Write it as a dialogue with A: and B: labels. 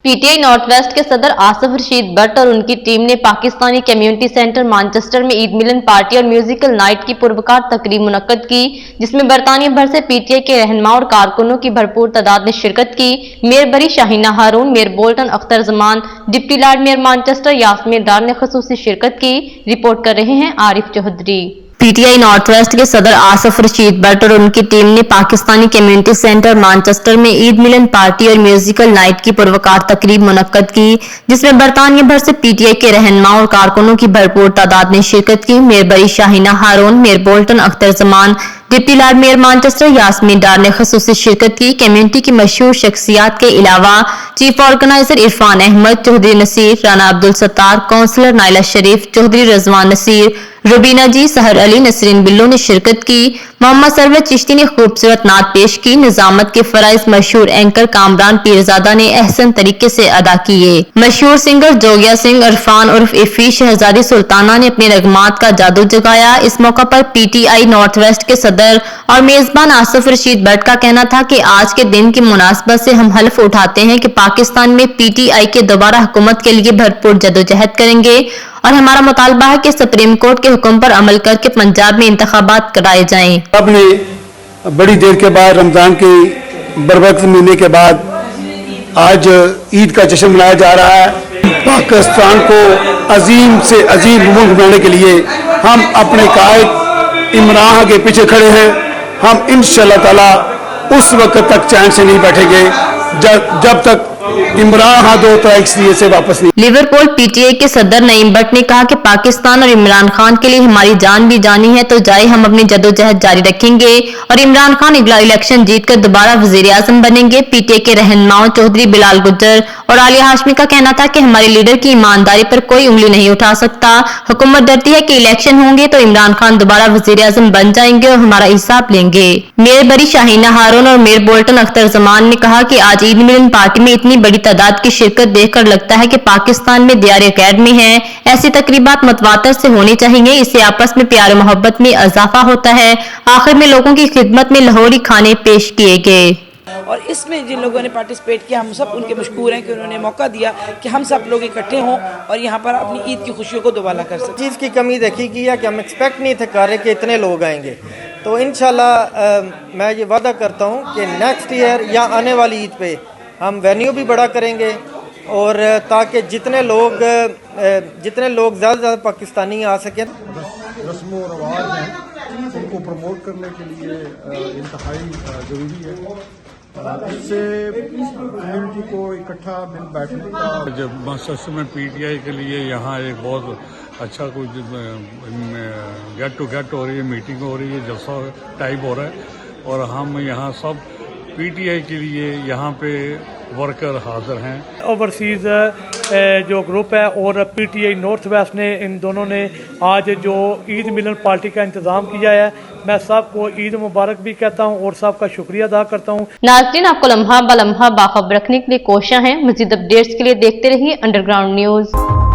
A: PTI north west के सदर आसिफ रशीद भट्ट और उनकी टीम ने पाकिस्तानी कम्युनिटी सेंटर मानचेस्टर में ईद मिलन पार्टी और म्यूजिकल नाइट की पुरवकार तकरीब मुनक्कद की, जिसमें बरतानिया भर से पीटीआई के रहनुमा और कारकुनों की भरपूर तादाद ने शिरकत की। Mayor Bury Shaheena Haroon, mayor Bolton Akhtar Zaman, deputy lord mayor Manchester Yasmeen Dar ने खसूसी शिरकत की। रिपोर्ट कर रहे हैं आरिफ चौधरी। पीटीआई नॉर्थ वेस्ट के सदर आसिफ रशीद भट्ट और उनकी टीम ने पाकिस्तानी कम्युनिटी सेंटर मानचेस्टर में ईद मिलन पार्टी और म्यूजिकल नाइट की पुरवकार तकरीब मुनक्कद की, जिसमें बरतानिया भर से पीटीआई के रहनुमा और कारकुनों की भरपूर तादाद ने शिरकत की। Mayor Bury Shaheena Haroon, mayor Bolton Akhtar Zaman, deputy lord mayor Manchester Yasmeen Dar ने खसूसी शिरकत की। कम्युनिटी की मशहूर शख्सियात के अलावा chief organiser Irfan Ahmed, Chaudhry Naseer, Rana Abdul Sattar, councillor Naila Sharif, Chaudhry Rizwan Naseer, Rubina ji, Sahar Ali, Nasreen बिल्लो ने शिरकत की। मोहम्मद सरवर चिश्ती ने खूबसूरत नात पेश की। निजामत के फराइज मशहूर एंकर कामरान पीरजादा ने अहसन तरीके से अदा किए। मशहूर सिंगर जोगिया सिंह इरफान उर्फ इफी शहजादी सुल्ताना ने अपने नगमात का जादू जगाया। इस मौका पर पीटीआई नॉर्थ वेस्ट के सदर और मेजबान आसिफ रशीद भट्ट का कहना था कि आज के दिन की मुनासबत से हम हल्फ उठाते हैं कि पाकिस्तान में पीटीआई के दोबारा हुकूमत के लिए भरपूर जदोजहद करेंगे और हमारा मुतालबा है कि सुप्रीम कोर्ट के हुक्म पर अमल करके पंजाब में इंतखाबात कराए जाएं।
B: अब ने बड़ी देर के बाद रमजान के बरवक्त महीने के बाद आज ईद का जश्न मनाया जा रहा है। पाकिस्तान को अजीम से अजीम मुल्क बनाने के लिए हम अपने कायद इमरान के पीछे खड़े हैं। हम इंशाअल्लाह ताला उस वक्त तक चैन से नहीं बैठेंगे जब तक इमरान खान 2 तारीख से वापस नहीं।
A: लिवरपूल पीटीआई के सदर नईम भट्ट ने कहा कि पाकिस्तान और इमरान खान के लिए हमारी जान भी जानी है, तो जाए हम अपनी जदोजहद जारी रखेंगे और इमरान खान अगला इलेक्शन जीतकर दोबारा वजीर आजम बनेंगे। पीटीआई के रहनुमाओं चौधरी बिलाल गुज्जर और आलिया हाशमी का कहना था कि हमारे लीडर की ईमानदारी पर कोई उंगली नहीं उठा सकता। हुकूमत डरती है कि इलेक्शन होंगे तो इमरान खान दोबारा वजीर आजम बन जाएंगे और हमारा हिसाब लेंगे। मेयर बरी शाहीना हारून और मेयर बोल्टन अख्तर जमान ने कहा कि आज ईद मिलन पार्टी में इतनी बड़ी तादाद की शिरकत देखकर लगता है कि पाकिस्तान में दियार अकेडमी है। ऐसी तकरीबात मतवातर से होनी चाहिए, इससे आपस में प्यार मोहब्बत में इजाफा होता है। आखिर में लोगों की खिदमत में लाहौरी खाने पेश किए गए
C: और इसमें जिन लोगों ने पार्टिसिपेट किया हम सब उनके मशकूर हैं कि उन्होंने मौका दिया कि हम सब लोग इकट्ठे हों और यहाँ पर अपनी ईद की खुशियों को दोबारा कर सकें।
D: चीज़ की कमी देखी गई है कि हम एक्सपेक्ट नहीं थे कर रहे कि इतने लोग आएंगे, तो इंशाल्लाह मैं ये वादा करता हूँ कि नेक्स्ट ईयर या आने वाली ईद पे हम वेन्यू भी बड़ा करेंगे और ताकि जितने लोग ज़्यादा से ज़्यादा पाकिस्तानी आ सकें।
E: रस्मों और रवाज हैं उनको प्रमोट करने के लिए इंतहाई ज़रूरी है। इससे कम्युनिटी को इकट्ठा मिल बैठने का
F: जब मानचेस्टर में पीटीआई के लिए यहाँ एक बहुत अच्छा कुछ गेट हो रही है, मीटिंग हो रही है, जलसा टाइप हो रहा है और हम यहाँ सब पीटीआई के लिए यहाँ पे वर्कर हाजिर हैं।
G: ओवरसीज़ जो ग्रुप है और पीटीआई नॉर्थ वेस्ट ने इन दोनों ने आज जो ईद मिलन पार्टी का इंतज़ाम किया है, मैं सबको ईद मुबारक भी कहता हूँ और सबका शुक्रिया अदा करता हूँ।
A: नाज़रीन, आपको लम्हा ब लम्हा बाखबर रखने के लिए कोशिश है। मज़ीद अपडेट्स के लिए देखते रहिए अंडरग्राउंड न्यूज़।